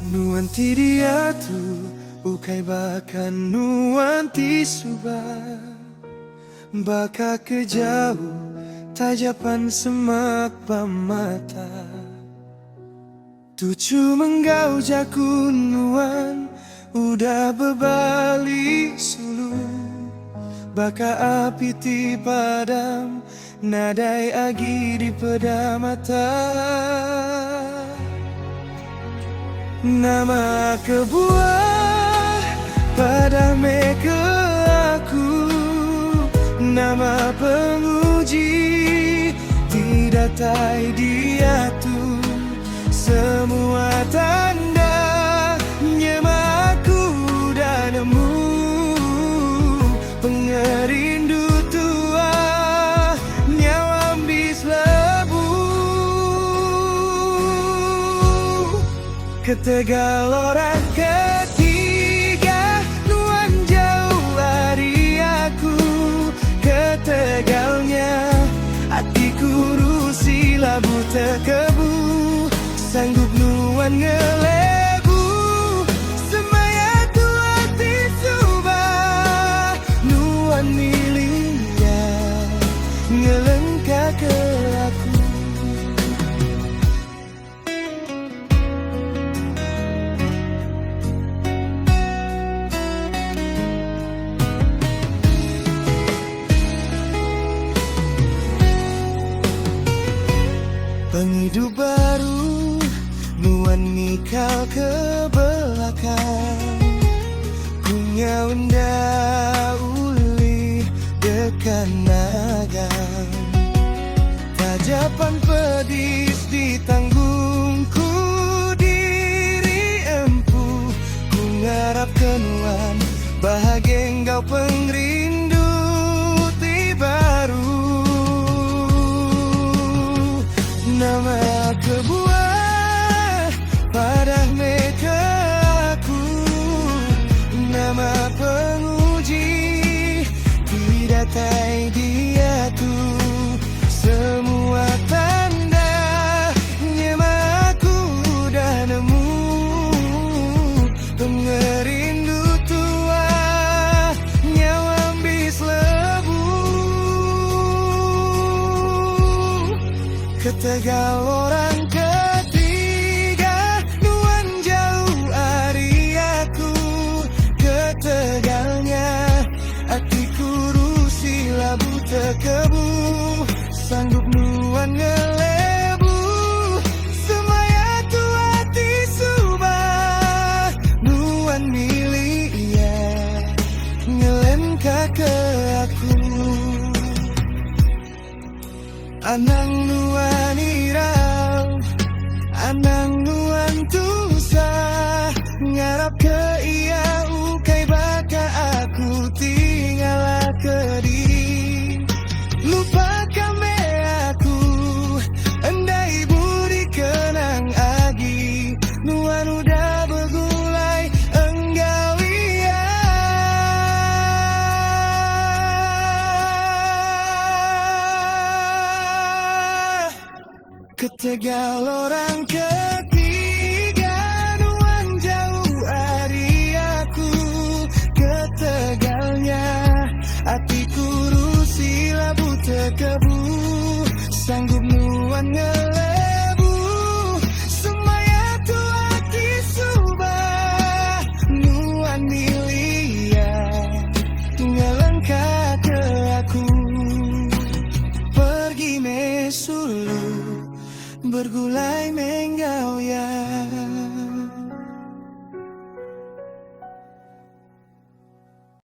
Nuanti dia tu ukai baka nuanti suba baka kejauh tajapan semak pamata tucu menggau jaku nuan udah bebali sulu baka api ti padam nadai agi di peda mata. Nama kebuah pada meke aku, nama penguji tidak tai dia tu semua tanda nyemaku dan nemu pengerindu tua nyawa ambis lebu ketegal orang ketiga nuan jauh dari aku ketegalnya hatiku rusi labu terkebu sanggup nuan ngelebu semaya tu hati subah nuan miliknya ngelengkap ke aku. Penghidup baru nuan nikal ke belakang punya unda uli dekat nagang tajapan pedis di tanggungku diri empu ku ngarap kenuan bahagia engkau pengrindu ti baru nama kebuah pada meka aku nama penguji tidak tai dia tu semua tanda nyemaku dah nemu pengerindu tua nyawa ambis lebu ketegal orang ketiga nuan jauh dari aku ketegalnya hatiku rusi labu terkebu sanggup nuan ngelebu semaya tu hati subah nuan milik ya ngelengkap ke aku. Anang nuan irau, anang nuan tusah ngarap ke ia ukai baka aku tinggal ke diri lupakan me aku andai budi kenang agi nuan udah bergulai enggau iya ketegal orang ketiga nuan jauh dari aku ketegalnya hatiku rusi labu terkebu sanggup nuan ngelebu semaya tu hati subah nuan milia ngelengkap ke aku pergi mesulu bergulai menggau ya.